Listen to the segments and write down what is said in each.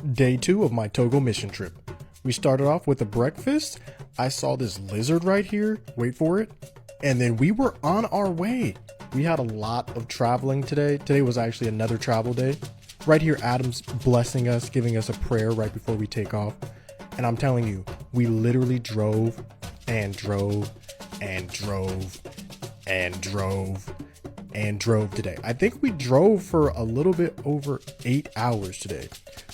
Day 2 of my Togo mission trip. We started off with a breakfast. I saw this lizard right here, wait for it, and then we were on our way. We had a lot of traveling today. Today was actually another travel day. Right here, Adam's blessing us, giving us a prayer right before we take off. And I'm telling you, we literally drove and drove and drove and drove and drove today. I think we drove for a little bit over 8 hours today.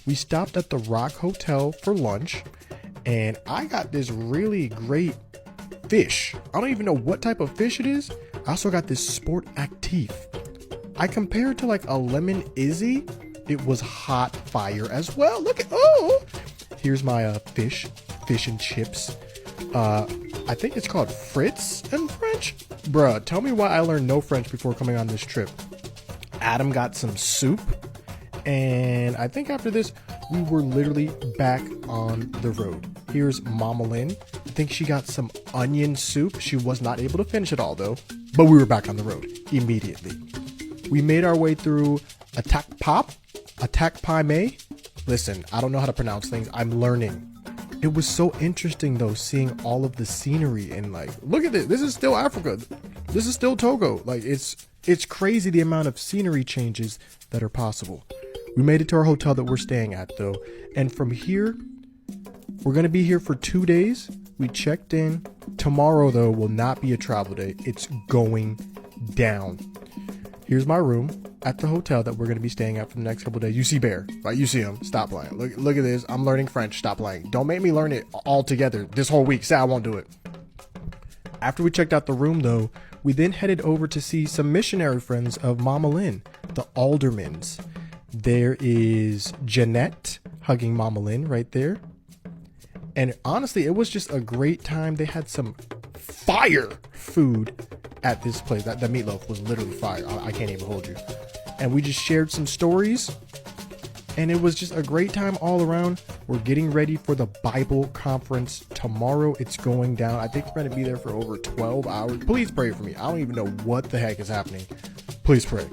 We stopped at the Rock Hotel for lunch, and I got this really great fish. I don't even know what type of fish it is. I also got this Sport Actif. I compared it to like a lemon Izzy. It was hot fire as well. Look at, oh, here's my fish and chips. I think it's called Fritz in French. Bruh, tell me why I learned no French before coming on this trip. Adam got some soup. And I think after this, we were literally back on the road. Here's Mama Lynn. I think she got some onion soup. She was not able to finish it all though, but we were back on the road immediately. We made our way through Attack Pie May. Listen, I don't know how to pronounce things. I'm learning. It was so interesting though, seeing all of the scenery and like, look at this. This is still Africa. This is still Togo. Like it's crazy the amount of scenery changes that are possible. We made it to our hotel that we're staying at though. And from here, we're going to be here for 2 days. We checked in. Tomorrow though will not be a travel day. It's going down. Here's my room at the hotel that we're going to be staying at for the next couple of days. You see Bear, right? You see him. Stop playing. Look at this. I'm learning French. Stop playing. Don't make me learn it all together this whole week. Say I won't do it. After we checked out the room though, we then headed over to see some missionary friends of Mama Lynn, the Aldermans. There is Jeanette hugging Mama Lynn right there. And honestly, it was just a great time. They had some fire food at this place. That meatloaf was literally fire. I can't even hold you. And we just shared some stories. And it was just a great time all around. We're getting ready for the Bible conference tomorrow. It's going down. I think we're going to be there for over 12 hours. Please pray for me. I don't even know what the heck is happening. Please pray.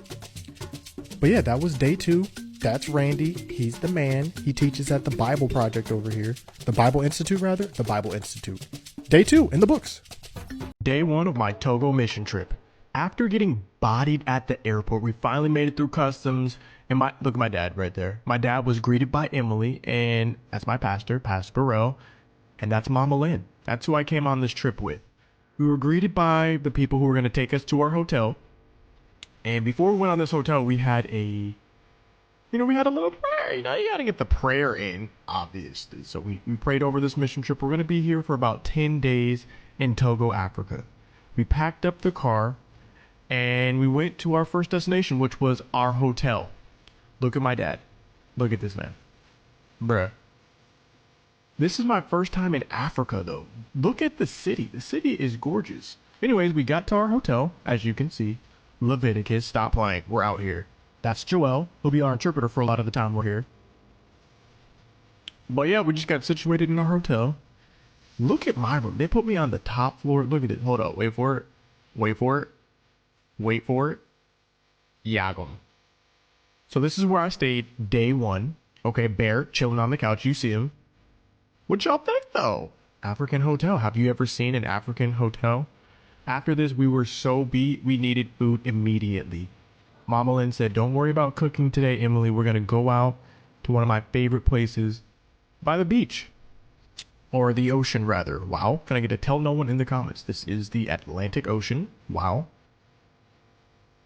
But yeah, that was day 2. That's Randy. He's the man. He teaches at the Bible Project over here. The Bible Institute, rather. The Bible Institute. Day 2 in the books. Day 1 of my Togo mission trip. After getting bodied at the airport, we finally made it through customs. And look at my dad right there. My dad was greeted by Emily, and that's my pastor, Pastor Burrell. And that's Mama Lynn. That's who I came on this trip with. We were greeted by the people who were going to take us to our hotel. And before we went on this hotel, we had a little prayer. You got to get the prayer in, obviously. So we prayed over this mission trip. We're going to be here for about 10 days in Togo, Africa. We packed up the car and we went to our first destination, which was our hotel. Look at my dad. Look at this man. Bruh. This is my first time in Africa, though. Look at the city. The city is gorgeous. Anyways, we got to our hotel, as you can see. Leviticus, stop playing. We're out here. That's Joel. He'll be our interpreter for a lot of the time we're here. But yeah, we just got situated in our hotel. Look at my room. They put me on the top floor. Look at it. Hold up. Wait for it. Wait for it. Wait for it. Yagum. So this is where I stayed day 1. Okay, Bear chilling on the couch. You see him. What y'all think though? African hotel. Have you ever seen an African hotel? After this, we were so beat, we needed food immediately. Mama Lynn said, don't worry about cooking today, Emily. We're going to go out to one of my favorite places by the beach. Or the ocean, rather. Wow. Can I get to tell no one in the comments? This is the Atlantic Ocean. Wow.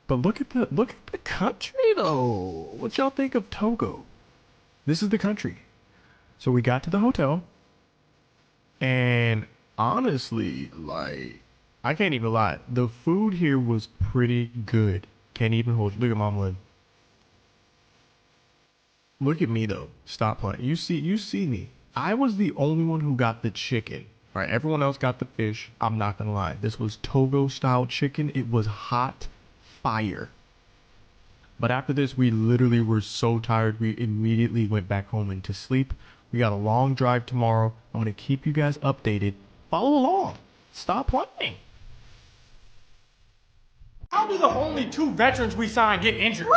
But look at the country, though. What y'all think of Togo? This is the country. So we got to the hotel. And honestly, like, I can't even lie. The food here was pretty good. Can't even hold you. Look at Mama Lynn. Look at me though. Stop playing. You see me. I was the only one who got the chicken. Right? Everyone else got the fish. I'm not gonna lie. This was Togo style chicken. It was hot fire. But after this, we literally were so tired. We immediately went back home and to sleep. We got a long drive tomorrow. I'm gonna keep you guys updated. Follow along. Stop playing. How do the only 2 veterans we signed get injured?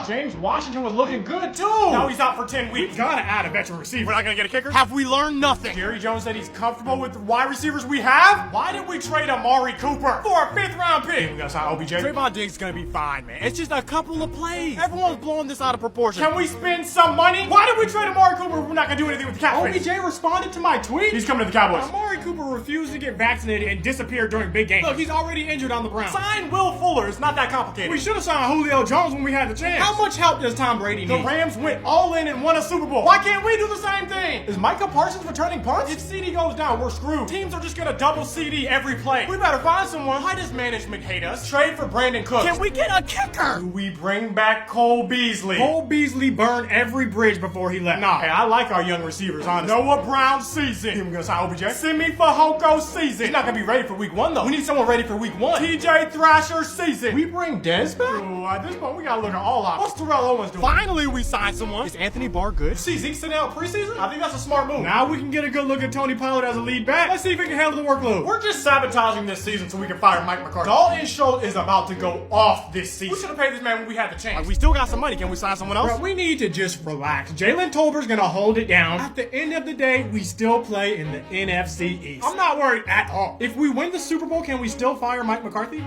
James Washington was looking good too. Now he's out for 10 weeks. We gotta add a veteran receiver. We're not gonna get a kicker? Have we learned nothing? Jerry Jones said he's comfortable with the wide receivers we have? Why did we trade Amari Cooper for a 5th round pick? We gotta sign OBJ. Trayvon Diggs is gonna be fine, man. It's just a couple of plays. Everyone's blowing this out of proportion. Can we spend some money? Why did we trade Amari Cooper if we're not gonna do anything with the cap space? OBJ responded to my tweet. He's coming to the Cowboys. Amari Cooper refused to get vaccinated and disappeared during big games. Look, he's already injured on the Browns. Sign Will Fuller. It's not that complicated. We should have signed Julio Jones when we had the chance. How much help does Tom Brady The need? Rams went all in and won a Super Bowl. Why can't we do the same thing? Is Micah Parsons returning punts? If CD goes down, we're screwed. Teams are just gonna double CD every play. We better find someone. Why does management hate us? Trade for Brandon Cooks. Can we get a kicker? Do we bring back Cole Beasley? Cole Beasley burned every bridge before he left. Nah, hey, I like our young receivers, honestly. Noah Brown season. We're gonna sign OBJ. Simi Fehoko season. He's not gonna be ready for week 1 though. We need someone ready for week 1. TJ Thrasher season. We bring Dez back? Ooh, at this point, we gotta look at all options. What's Terrell Owens doing? Finally, we signed someone. Is Anthony Barr good? See Zeke sitting out preseason? I think that's a smart move. Now we can get a good look at Tony Pollard as a lead back. Let's see if he can handle the workload. We're just sabotaging this season so we can fire Mike McCarthy. Dalton Schultz is about to go off this season. We should have paid this man when we had the chance. We still got some money. Can we sign someone else? Bro, we need to just relax. Jalen Tolbert's gonna hold it down. At the end of the day, we still play in the NFC East. I'm not worried at all. If we win the Super Bowl, can we still fire Mike McCarthy?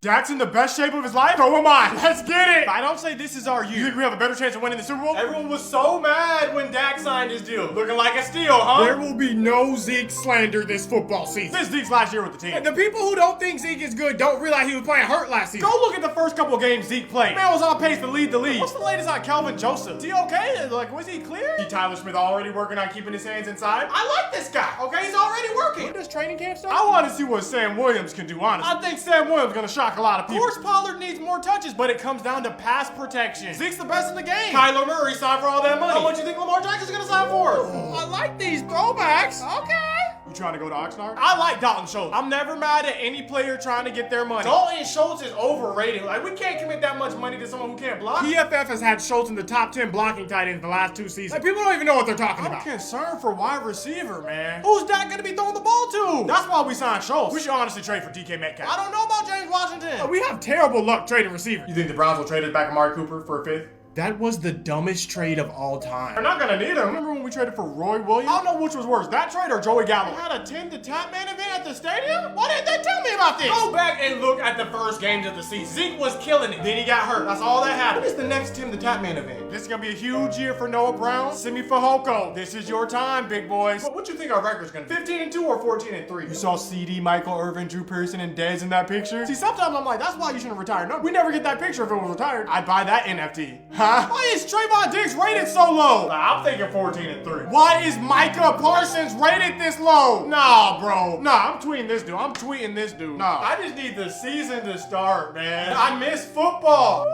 Dak's in the best shape of his life? So am I. Let's get it. If I don't say this is our year. You think we have a better chance of winning the Super Bowl? Everyone was so mad when Dak signed his deal. Looking like a steal, huh? There will be no Zeke slander this football season. This Zeke's last year with the team. And the people who don't think Zeke is good don't realize he was playing hurt last season. Go look at the first couple games Zeke played. Man was on pace to lead the league. What's the latest on Kelvin Joseph? Is he okay? Like, was he clear? See Tyler Smith already working on keeping his hands inside? I like this guy, okay? He's already working. When does training camp start? I want to see what Sam Williams can do, honestly. I think Sam Williams is going to shock a lot of people. Of course, Pollard needs more touches, but it comes down to pass protection. Zeke's the best in the game. Kyler Murray signed for all that money. How much you think Lamar Jackson's going to sign for? I like these throwbacks. Okay. You trying to go to Oxnard? I like Dalton Schultz. I'm never mad at any player trying to get their money. Dalton Schultz is overrated. Like, we can't commit that much money to someone who can't block. PFF has had Schultz in the top 10 blocking tight ends the last 2 seasons. Like, people don't even know what they're talking I'm about. concerned for wide receiver, man. Who's Dak gonna be throwing the ball to? That's why we signed Schultz. We should honestly trade for DK Metcalf. I don't know about James Washington. We have terrible luck trading receivers. You think the Browns will trade us back Amari Cooper for a 5th? That was the dumbest trade of all time. They're not gonna need him. Remember when we traded for Roy Williams? I don't know which was worse, that trade or Joey Gallo. We had a 10 to Tap Man event at the stadium? Why didn't they tell me about this? Go back and look at the first games of the season. Zeke was killing it. Then he got hurt. That's all that happened. What is the next Tim the Tap Man event? This is gonna be a huge year for Noah Brown. Simi Fehoko. This is your time, big boys. What you think our record's gonna be? 15-2 or 14-3? You saw CD, Michael Irvin, Drew Pearson, and Dez in that picture? See, sometimes I'm like, that's why you shouldn't retire. No, we never get that picture if it was retired. I'd buy that NFT. Huh? Why is Trayvon Diggs rated so low? Nah, I'm thinking 14-3. Why is Micah Parsons rated this low? Nah, bro. Nah, I'm tweeting this dude. I'm tweeting this dude. Nah, I just need the season to start, man. I miss football.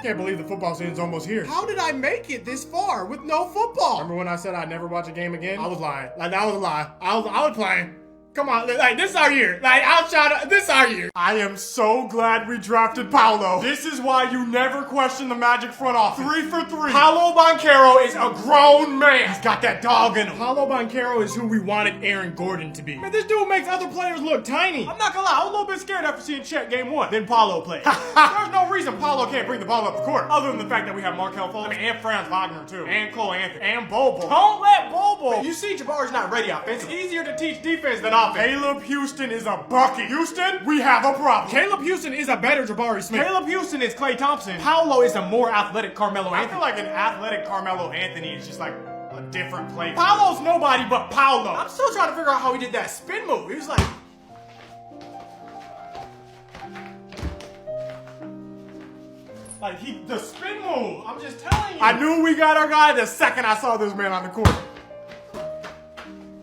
Can't believe the football season's almost here. How did I make it this far with no football? Remember when I said I'd never watch a game again? I was lying. Like, that was a lie. I was playing. Come on, like, this is our year. Like, this is our year. I am so glad we drafted Paolo. This is why you never question the Magic front office. 3 for 3. Paolo Banchero is a grown man. He's got that dog in him. Paolo Banchero is who we wanted Aaron Gordon to be. Man, this dude makes other players look tiny. I'm not gonna lie, I was a little bit scared after seeing Chet game 1. Then Paolo played. There's no reason Paolo can't bring the ball up the court. Other than the fact that we have Markel Fultz, and Franz Wagner too. And Cole Anthony. And Bobo. Don't let Bobo. You see, Jabari's not ready offensively. It's easier to teach defense than offense. Caleb Houston is a bucket. Houston, we have a problem. Caleb Houston is a better Jabari Smith. Caleb Houston is Klay Thompson. Paolo is a more athletic Carmelo Anthony. I feel like an athletic Carmelo Anthony is just like a different player. Paolo's nobody but Paolo. I'm still trying to figure out how he did that spin move. He was like... the spin move. I'm just telling you. I knew we got our guy the second I saw this man on the court.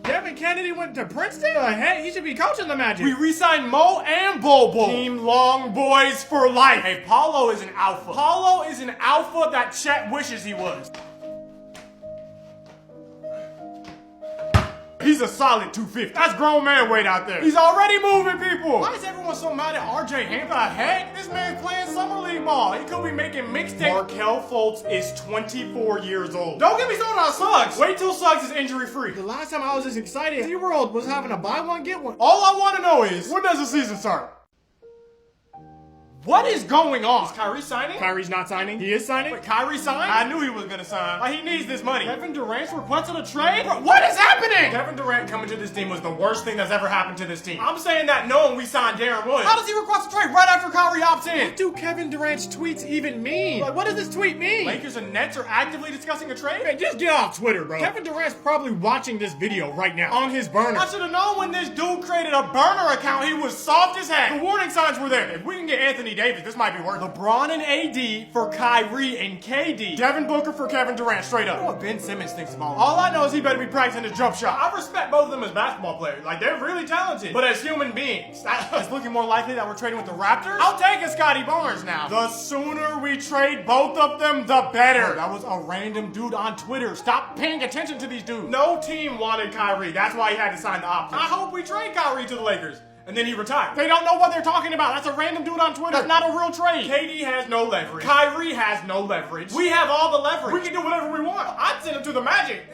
Devin Kennedy went to Princeton? Hey, he should be coaching the Magic. We re-signed Mo and Bobo. Team Long Boys for life. Hey, Paolo is an alpha. Paolo is an alpha that Chet wishes he was. He's a solid 250. That's grown man weight out there. He's already moving people. Why is everyone so mad at RJ Hampton? The heck? This man's playing summer league ball. He could be making mixtape. Markel Fultz is 24 years old. Don't get me started on Suggs. Wait till Suggs is injury free. The last time I was this excited, SeaWorld was having a buy one, get one. All I want to know is, when does the season start? What is going on? Is Kyrie signing? Kyrie's not signing. He is signing. Wait, Kyrie signed? I knew he was gonna sign. He needs this money. Kevin Durant's requested a trade? Bro, what is happening? Kevin Durant coming to this team was the worst thing that's ever happened to this team. I'm saying that knowing we signed Darren Williams. How does he request a trade right after Kyrie opts in? What do Kevin Durant's tweets even mean? Like, what does this tweet mean? Lakers and Nets are actively discussing a trade? Man, just get off Twitter, bro. Kevin Durant's probably watching this video right now on his burner. I should have known when this dude created a burner account, he was soft as heck. The warning signs were there. If we can get Anthony Davis, this might be worth it. LeBron and AD for Kyrie and KD. Devin Booker for Kevin Durant, straight up. I don't know what Ben Simmons thinks of all I know is he better be practicing his jump shot. I respect both of them as basketball players. Like, they're really talented. But as human beings, it's looking more likely that we're trading with the Raptors. I'll take a Scotty Barnes now. The sooner we trade both of them, the better. That was a random dude on Twitter. Stop paying attention to these dudes. No team wanted Kyrie. That's why he had to sign the opt-in. I hope we trade Kyrie to the Lakers. And then he retired. They don't know what they're talking about. That's a random dude on Twitter. That's not a real trade. KD has no leverage. Kyrie has no leverage. We have all the leverage. We can do whatever we want. I'd send him to the Magic.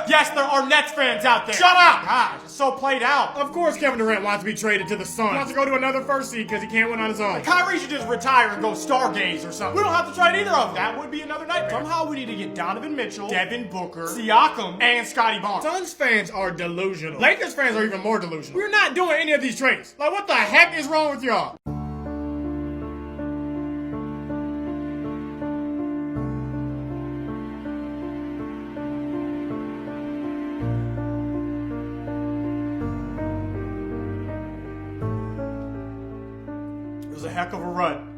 Yes, there are Nets fans out there. Shut up! Gosh, it's so played out. Of course Kevin Durant wants to be traded to the Suns. He wants to go to another first seed because he can't win on his own. Kyrie should just retire and go stargaze or something. We don't have to trade either of them. That would be another nightmare. Somehow we need to get Donovan Mitchell, Devin Booker, Siakam, and Scotty Barnes. Suns fans are delusional. Lakers fans are even more delusional. We're not doing any of these trades. Like, what the heck is wrong with y'all? It was a heck of a run.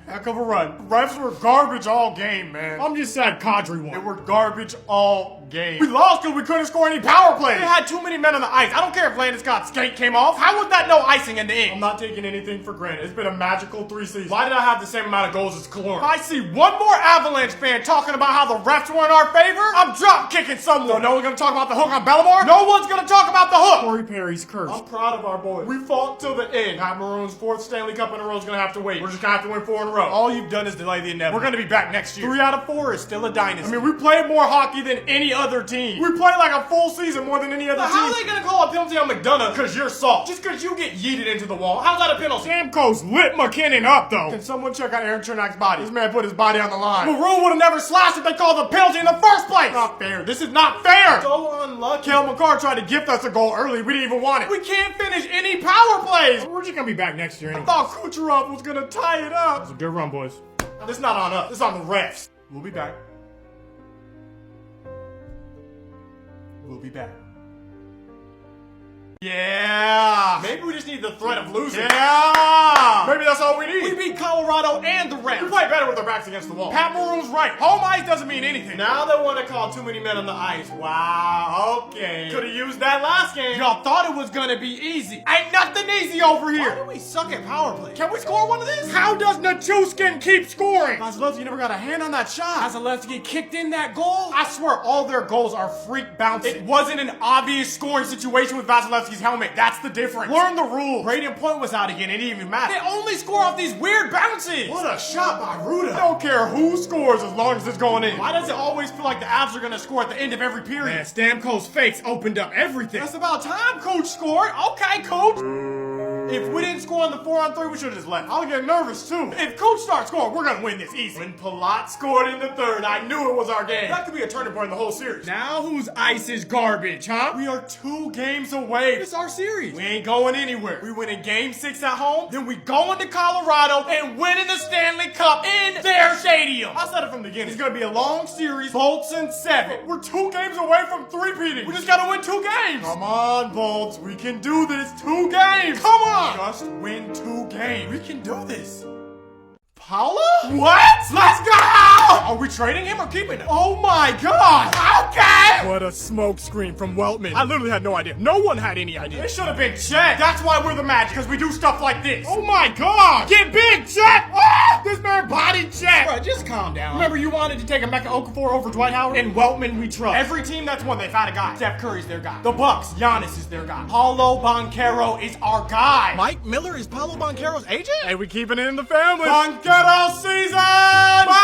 Heck of a run. Refs were garbage all game, man. I'm just sad Kadri won. They were garbage all game. We lost because we couldn't score any power plays. They had too many men on the ice. I don't care if Landon Scott's skate came off. How was that no icing in the end? I'm not taking anything for granted. It's been a magical 3 seasons. Why did I have the same amount of goals as Kaloran? If I see one more Avalanche fan talking about how the refs were in our favor, I'm drop kicking someone. So no one's gonna talk about the hook on Bellemare? No one's gonna talk about the hook. Corey Perry's curse. I'm proud of our boys. We fought till the end. Pat Maroon's 4th Stanley Cup in a row is gonna have to wait. We're just gonna have to win 4 in a row. All you've done is delay the inevitable. We're gonna be back next year. 3 out of 4 is still a dynasty. I mean, we played more hockey than any other team. We played like a full season more than any other team. How are they gonna call a penalty on McDonough because you're soft? Just because you get yeeted into the wall. How's that a penalty? Stamkos lit McKinnon up, though. Can someone check out Aaron Chernak's body? This man put his body on the line. Maroon would have never slashed if they called the penalty in the first place. Not fair. This is not fair. So unlucky. Cale Makar tried to gift us a goal early. We didn't even want it. We can't finish any power plays. We're just gonna be back next year anyway. I thought Kucherov was gonna tie it up. It's a good run, boys. This is not on us. This is on the refs. We'll be back. We'll be back. Yeah! Maybe we just need the threat of losing. Yeah! Maybe that's all we need. We beat Colorado and the Rams. We play better with our backs against the wall. Pat Maroon's right. Home ice doesn't mean anything. Now they want to call too many men on the ice. Wow, okay. Could've used that last game. Y'all thought it was gonna be easy. Ain't nothing easy over here. Why do we suck at power play? Can we score one of these? How does Nichushkin keep scoring? Vasilevsky never got a hand on that shot. Vasilevsky kicked in that goal. I swear all their goals are freak bounces. It wasn't an obvious scoring situation with Vasilevsky's helmet. That's the difference. Learn the rules. Braden Point was out again. It didn't even matter. They only score off these weird bounces. What a shot by Ruda. I don't care who scores as long as it's going in. Why does it always feel like the Avs are going to score at the end of every period? Man, Stamkos' fakes opened up everything. That's about time Coach scored. Okay, Coach. If we didn't score on the 4-on-3, we should have just left. I'll get nervous too. If Coach starts scoring, we're gonna win this easy. When Palat scored in the 3rd, I knew it was our game. That could be a turning point in the whole series. Now whose ice is garbage, huh? We are 2 games away. It's our series. We ain't going anywhere. We win in Game 6 at home, then we go into Colorado and win in the Stanley Cup in their stadium. I said it from the beginning. It's gonna be a long series, Bolts in 7. We're 2 games away from 3-peating. We just gotta win 2 games. Come on, Bolts. We can do this. 2 games. Come on. Just win 2 games. We can do this. Paula? What? Let's go! Are we trading him or keeping him? Oh my god! Okay! What a smokescreen from Weltman. I literally had no idea. No one had any idea. It should have been Chet. That's why we're the Magic, because we do stuff like this. Oh my god! Get big, Chet! Ah! This man bodied Chet! Bro, just calm down. Remember you wanted to take Emeka Okafor over Dwight Howard? In Weltman we trust. Every team that's won, they've had a guy. Steph Curry's their guy. The Bucks, Giannis is their guy. Paulo Banchero is our guy. Mike Miller is Paulo Banchero's agent? Hey, we keeping it in the family. Banchero season! Banchero!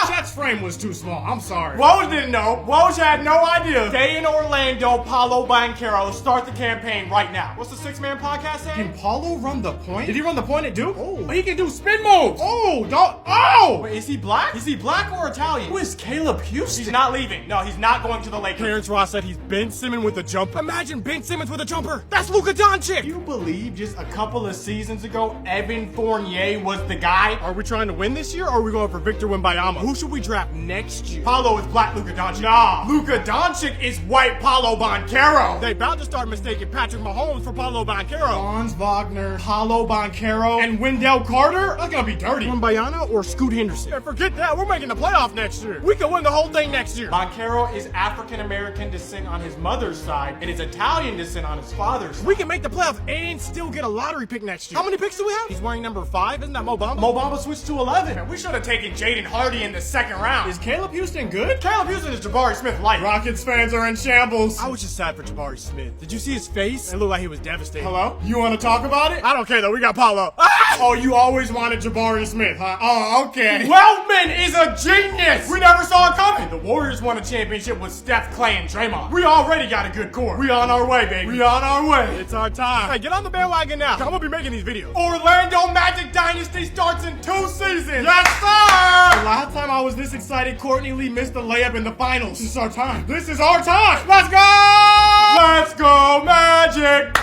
Chet's frame was was too small. I'm sorry. Woj didn't know. Woj had no idea. Stay in Orlando, Paolo Banchero. Start the campaign right now. What's the six-man podcast saying? Can Paulo run the point? Did he run the point at Duke? Oh. He can do spin moves. Oh, don't. Oh! Wait, is he black? Is he black or Italian? Who is Caleb Houston? He's not leaving. No, he's not going to the Lakers. Terrence Ross said he's Ben Simmons with a jumper. Imagine Ben Simmons with a jumper. That's Luka Doncic. Do you believe just a couple of seasons ago, Evan Fournier was the guy? Are we trying to win this year, or are we going for Victor Wembanyama? Who should we draft next year? Paulo is black Luka Doncic. Nah. Luka Doncic is white Paolo Banchero. They about to start mistaking Patrick Mahomes for Paolo Banchero. Franz Wagner. Paolo Banchero and Wendell Carter? That's gonna be dirty. Wembanyama or Scoot Henderson? And forget that, we're making the playoff next year. We can win the whole thing next year. Banchero is African-American descent on his mother's side and is Italian descent on his father's side. We can make the playoffs and still get a lottery pick next year. How many picks do we have? He's wearing number 5. Isn't that Mo Bamba? Mo Bamba switched to 11. We should have taken Jaden Hardy in the second round. Is Caleb Houston good? Caleb Houston is Jabari Smith light. Rockets fans are in shambles. I was just sad for Jabari Smith. Did you see his face? It looked like he was devastated. Hello? You want to talk about it? I don't care though, we got Paulo. Oh, you always wanted Jabari Smith, huh? Oh, okay. Wellman is a genius! We never saw it coming. The Warriors won a championship with Steph, Clay, and Draymond. We already got a good core. We on our way, baby. We on our way. It's our time. Hey, get on the bandwagon now. I'm gonna be making these videos. Orlando Magic Dynasty starts in 2 seasons. Yes, sir! The last time I was this excited, Courtney Lee missed the layup in the finals. This is our time. This is our time. Let's go! Let's go, Magic!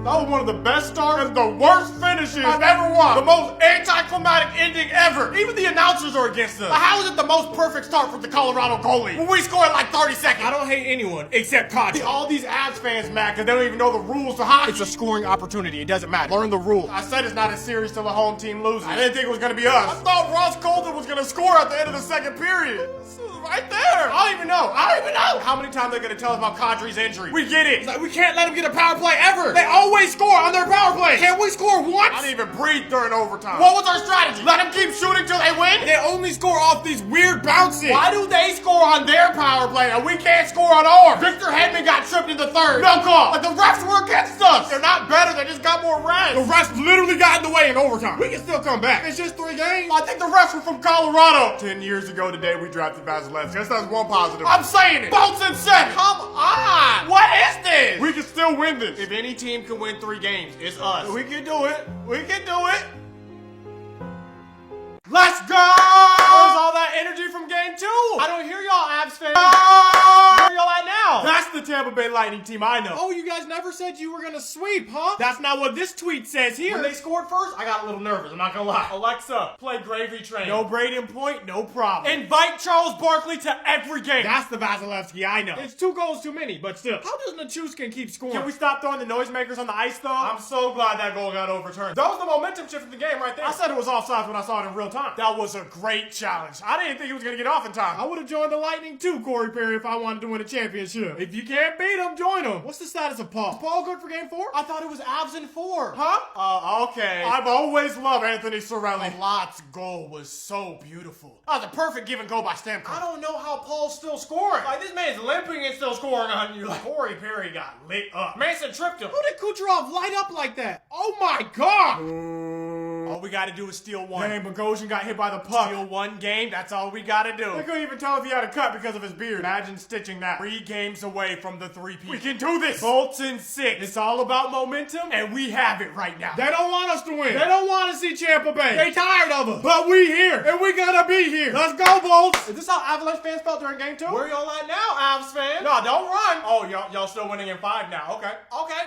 That was one of the best starts and the worst finishes I've ever watched. The most anticlimactic ending ever. Even the announcers are against us. How is it the most perfect start for the Colorado goalie when we score in like 30 seconds? I don't hate anyone except Kadri. All these Avs fans mad because they don't even know the rules to hockey. It's a scoring opportunity. It doesn't matter. Learn the rules. I said it's not as serious till the home team loses. I didn't think it was going to be us. I thought Ross Colton was going to score at the end of the second period. This is right there. I don't even know. How many times they're going to tell us about Kadri's injury? We get it. It's like, we can't let him get a power play ever. They always score on their power play. Can't we score once? I didn't even breathe during overtime. What was our strategy? Let them keep shooting till they win? They only score off these weird bounces. Why do they score on their power play and we can't score on ours? Victor Hedman got tripped in the third. No call. Like the refs were against us. They're not better. They just got more rest. The refs literally got in the way in overtime. We can still come back. It's just 3 games. I think the refs were from Colorado. 10 years ago today, we drafted Vasilevsky. Guess that's one positive. I'm saying it. Bolton said, come on. What is this? We can still win this. If any team can win 3 games, it's us. We can do it. We can do it. Let's go! Where's all that energy from game 2? I don't hear y'all, Avs fans. Where y'all at now? That's the Tampa Bay Lightning team I know. Oh, you guys never said you were gonna sweep, huh? That's not what this tweet says here. When they scored first, I got a little nervous. I'm not gonna lie. Alexa, play Gravy Train. No Braden Point, no problem. Invite Charles Barkley to every game. That's the Vasilevsky I know. It's 2 goals too many, but still. How does Nichushkin keep scoring? Can we stop throwing the noisemakers on the ice, though? I'm so glad that goal got overturned. That was the momentum shift in the game right there. I said it was offsides when I saw it in real time. That was a great challenge. I didn't think he was gonna get off in time. I would have joined the Lightning too, Corey Perry, if I wanted to win a championship. If you can't beat him, join him. What's the status of Paul? Is Paul good for game 4? I thought it was Avs in 4. Huh? Okay. I've always loved Anthony Cirelli. Lot's goal was so beautiful. That was a perfect give and go by Stamkos. I don't know how Paul's still scoring. Like, this man's limping and still scoring on you. Like, Corey Perry got lit up. Manson tripped him. Who did Kucherov light up like that? Oh my god! All we gotta do is steal 1. Dang, Bogosian got hit by the puck. Steal 1 game, that's all we gotta do. They couldn't even tell if he had a cut because of his beard. Imagine stitching that. 3 games away from the 3-peat. We can do this! Bolts in 6. It's all about momentum, and we have it right now. They don't want us to win. They don't want to see Tampa Bay. They tired of us. But we here, and we gonna be here. Let's go, Bolts! Is this how Avalanche fans felt during game 2? Where y'all at now, Avs fans? No, don't run. Oh, y'all still winning in 5 now. Okay,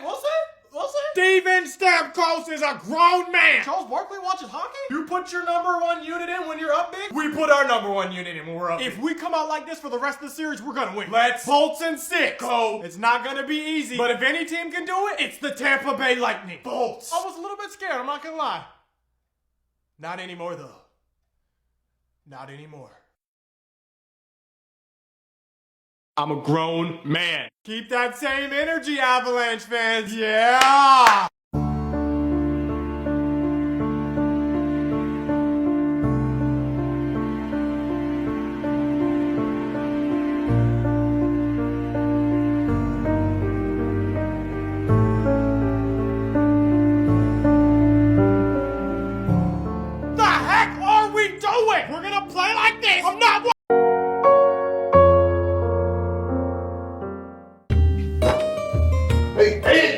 we'll see. We'll see. Steven Stamkos is a grown man. Charles Barkley watches hockey? You put your number 1 unit in when you're up big? We put our number 1 unit in when we're up big. If we come out like this for the rest of the series, we're gonna win. Let's Bolts in 6. Go. It's not gonna be easy, but if any team can do it, it's the Tampa Bay Lightning. Bolts. I was a little bit scared, I'm not gonna lie. Not anymore, though. Not anymore. I'm a grown man. Keep that same energy, Avalanche fans. Yeah!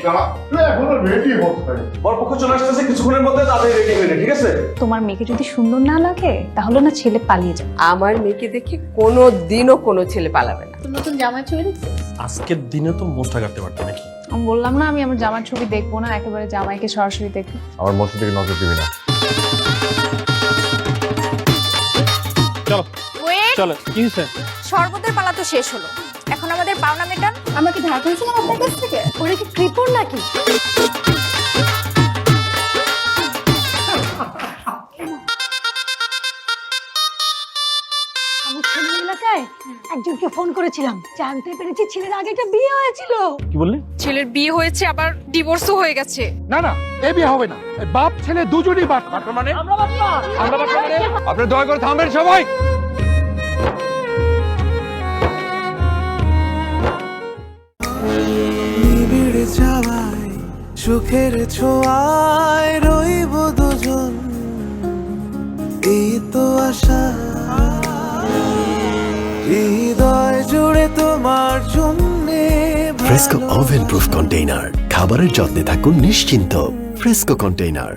তুই এখনো ready হচ্ছে বরপক্ষ চলে আসতেছে কিছুক্ষণের মধ্যে, তাদের ready হয়ে ঠিক আছে? তোমার মেয়েকে যদি সুন্দর না লাগে তাহলে না ছেলে পালিয়ে যাবে। আমার মেয়েকে দেখে কোনো দিনও কোনো ছেলে পালাবে না। তুমি নতুন জামার ছবি দেখছো? আজকের দিনে তো মোস্টা কাটতে পারতে নাকি? আমি বললাম না আমি আমার জামার ছবি দেখবো না, একেবারে জামাইকে সরাসরি দেখবো। আমার মস্ত দিকে নজর দিবি না। চলো চলো, কি হয়েছে? শরবতের পালা তো শেষ হলো, এখন আমাদের পাওনা মেটান। আমরা কি ধার করেছিলাম আপনার কাছ থেকে? ওরা কি কৃপণ নাকি? আমি ছেলের এলাকায় একজনকে ফোন করেছিলাম, জানতে পেরেছি ছেলের আগে একটা বিয়ে হয়েছিল। কি বললি? ছেলের বিয়ে হয়েছে, আবার ডিভোর্সও হয়ে গেছে। না না, এই বিয়ে হবে না। বাপ ছেলে দুজনই বাপ মানে। আপনি দয়া করে থামবেন সবাই। নিবিড় যাওয়ায় সুখের ছোঁয়ায় রইব দুজন, এই তো আশা হৃদয় জুড়ে তোমার জন্যে। ফ্রেস্কো ওভেন প্রুফ কন্টেইনার, খাবারের যত্নে থাকুন নিশ্চিন্ত। Fresco container.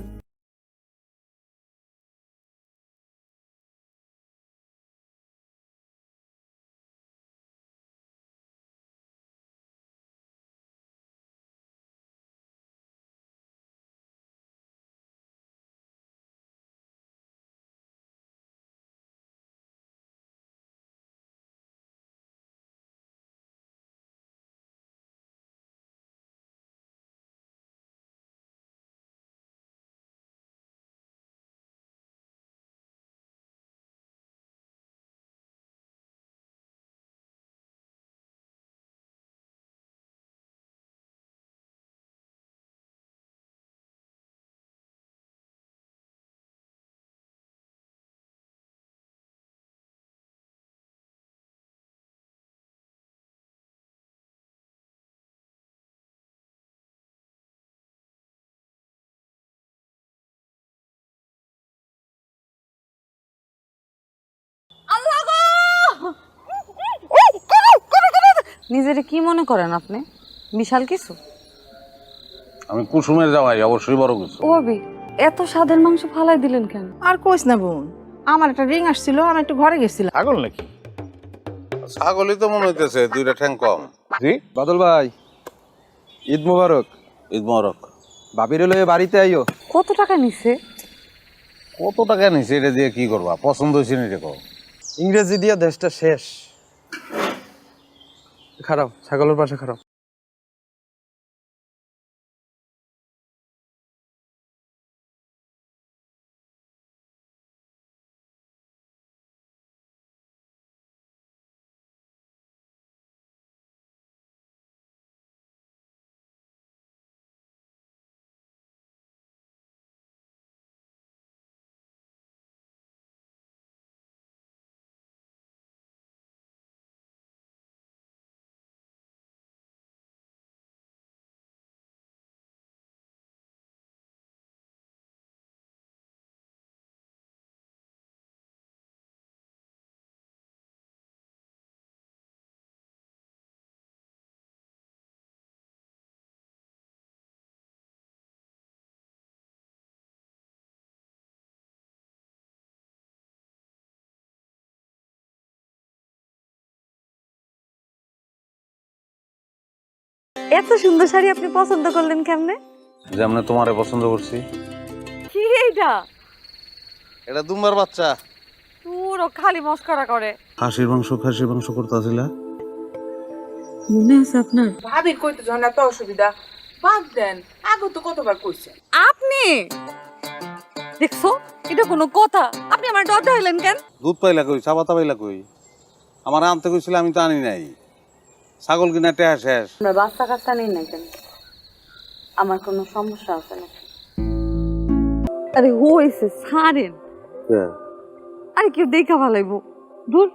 নিজেরে কি মনে করেন আপনি? বিশাল কিছু? আমি কুসুমের জামাই, অবশ্যই বড় কিছু। ও ভাবি, এত স্বাদের মাংস ফালাই দিলেন কেন? আর কইস না বোন, আমার একটা রিং আসছিল, আমি একটু ঘরে গেছিলাম। পাগল নাকি? ছাগলই তো মনে হইতেছে, দুইটা ঠ্যাং কম। জি বাদল ভাই, ঈদ মোবারক। ঈদ মোবারক। বাবির লয়ে বাড়িতে আইও। কত টাকা নিছে? কত টাকা নিছে এটা দিয়ে কি করবা? পছন্দ হয়েছে না এটা কও। ইংরেজি দিয়ে দেশটা শেষ। খারাপ, ছাগলের পাশে খারাপ। এত সুন্দর শাড়ি আপনি পছন্দ করলেন কেমনে? যেমন তোমারে পছন্দ করছি। কি এইটা? এটা দুম্বার বাচ্চা। পুরো খালি মস্করা করে। খাসির মাংস করতেছিলা? মনে আছে আপনার? ভাবির কইতে যখন এত অসুবিধা, বাদ দেন, আগে তো কতবার কইছেন। আপনি দেখছো, এটা কোনো কথা? আপনি আমার ডর হইলেন কেন? দুধ পাইলা কই, চা পাতা পাইলা কই? আমার আনতে কইছিল, আমি তো আনি নাই। ছাগল কিনা টেহা শেষ। আমরা বাচ্চা কাচ্চা নেই না কেন? আমার কোনো সমস্যা আছে নাকি? আরে হইছে, ছাড়েন। আরে কেউ দেখা ভালাইবো। দূর।